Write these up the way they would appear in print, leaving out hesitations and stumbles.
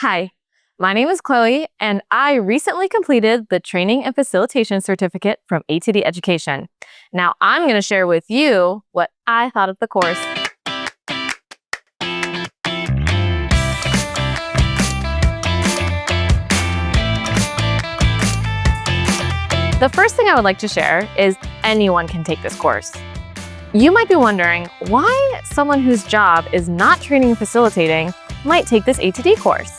Hi, my name is Chloe, and I recently completed the Training and Facilitation Certificate from ATD Education. Now I'm going to share with you what I thought of the course. The first thing I would like to share is anyone can take this course. You might be wondering why someone whose job is not training and facilitating might take this ATD course.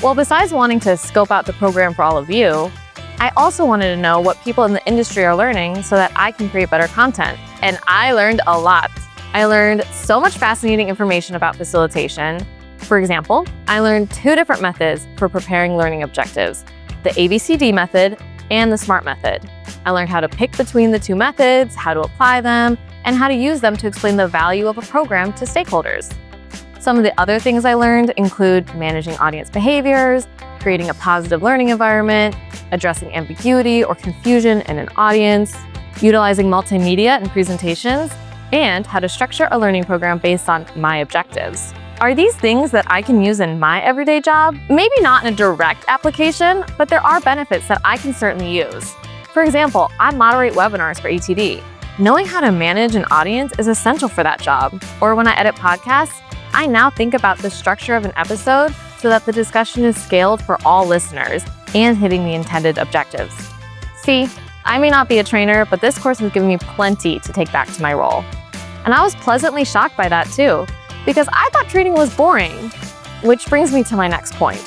Well, besides wanting to scope out the program for all of you, I also wanted to know what people in the industry are learning so that I can create better content. And I learned a lot. I learned so much fascinating information about facilitation. For example, I learned 2 different methods for preparing learning objectives, the ABCD method and the SMART method. I learned how to pick between the 2 methods, how to apply them, and how to use them to explain the value of a program to stakeholders. Some of the other things I learned include managing audience behaviors, creating a positive learning environment, addressing ambiguity or confusion in an audience, utilizing multimedia in presentations, and how to structure a learning program based on my objectives. Are these things that I can use in my everyday job? Maybe not in a direct application, but there are benefits that I can certainly use. For example, I moderate webinars for ATD. Knowing how to manage an audience is essential for that job. Or when I edit podcasts, I now think about the structure of an episode so that the discussion is scaled for all listeners and hitting the intended objectives. See, I may not be a trainer, but this course has given me plenty to take back to my role. And I was pleasantly shocked by that too, because I thought training was boring, which brings me to my next point.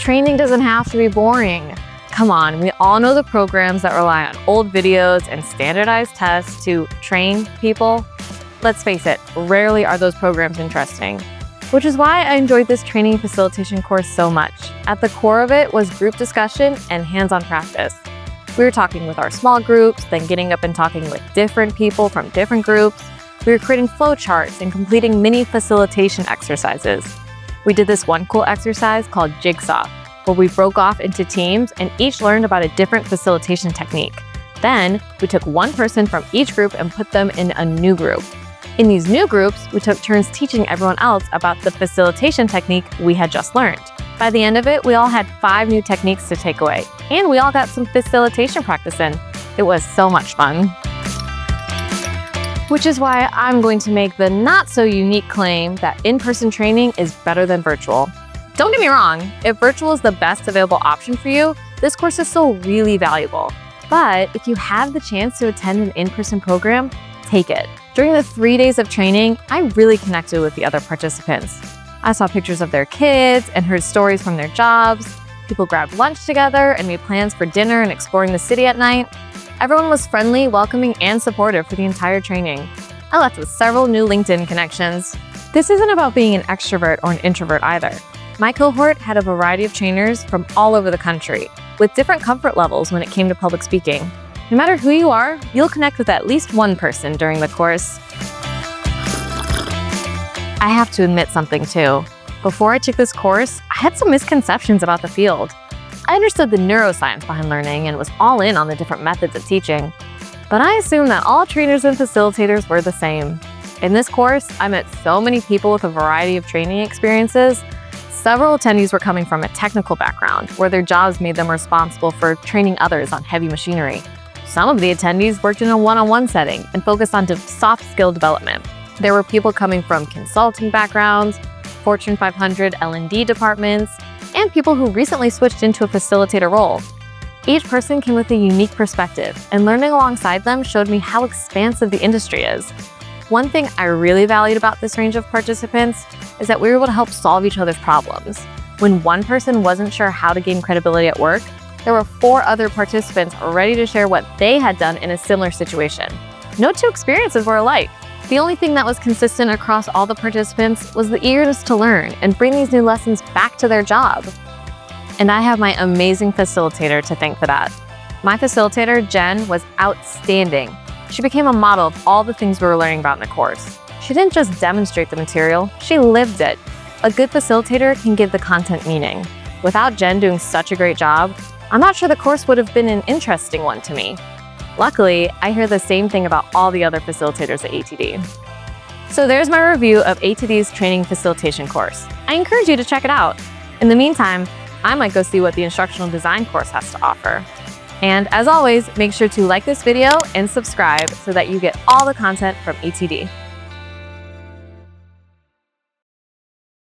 Training doesn't have to be boring. Come on, we all know the programs that rely on old videos and standardized tests to train people. Let's face it, rarely are those programs interesting, which is why I enjoyed this training and facilitation course so much. At the core of it was group discussion and hands-on practice. We were talking with our small groups, then getting up and talking with different people from different groups. We were creating flowcharts and completing mini facilitation exercises. We did this one cool exercise called Jigsaw, where we broke off into teams and each learned about a different facilitation technique. Then, we took one person from each group and put them in a new group. In these new groups, we took turns teaching everyone else about the facilitation technique we had just learned. By the end of it, we all had 5 new techniques to take away, and we all got some facilitation practice in. It was so much fun. Which is why I'm going to make the not-so-unique claim that in-person training is better than virtual. Don't get me wrong, if virtual is the best available option for you, this course is still really valuable. But if you have the chance to attend an in-person program, take it. During the 3 days of training, I really connected with the other participants. I saw pictures of their kids and heard stories from their jobs. People grabbed lunch together and made plans for dinner and exploring the city at night. Everyone was friendly, welcoming, and supportive for the entire training. I left with several new LinkedIn connections. This isn't about being an extrovert or an introvert either. My cohort had a variety of trainers from all over the country, with different comfort levels when it came to public speaking. No matter who you are, you'll connect with at least one person during the course. I have to admit something too. Before I took this course, I had some misconceptions about the field. I understood the neuroscience behind learning and was all in on the different methods of teaching. But I assumed that all trainers and facilitators were the same. In this course, I met so many people with a variety of training experiences. Several attendees were coming from a technical background, where their jobs made them responsible for training others on heavy machinery. Some of the attendees worked in a one-on-one setting and focused on soft skill development. There were people coming from consulting backgrounds, Fortune 500 L&D departments, and people who recently switched into a facilitator role. Each person came with a unique perspective, and learning alongside them showed me how expansive the industry is. One thing I really valued about this range of participants is that we were able to help solve each other's problems. When one person wasn't sure how to gain credibility at work, there were 4 other participants ready to share what they had done in a similar situation. No 2 experiences were alike. The only thing that was consistent across all the participants was the eagerness to learn and bring these new lessons back to their job. And I have my amazing facilitator to thank for that. My facilitator, Jen, was outstanding. She became a model of all the things we were learning about in the course. She didn't just demonstrate the material, she lived it. A good facilitator can give the content meaning. Without Jen doing such a great job, I'm not sure the course would have been an interesting one to me. Luckily, I hear the same thing about all the other facilitators at ATD. So there's my review of ATD's training facilitation course. I encourage you to check it out. In the meantime, I might go see what the instructional design course has to offer. And as always, make sure to like this video and subscribe so that you get all the content from ATD.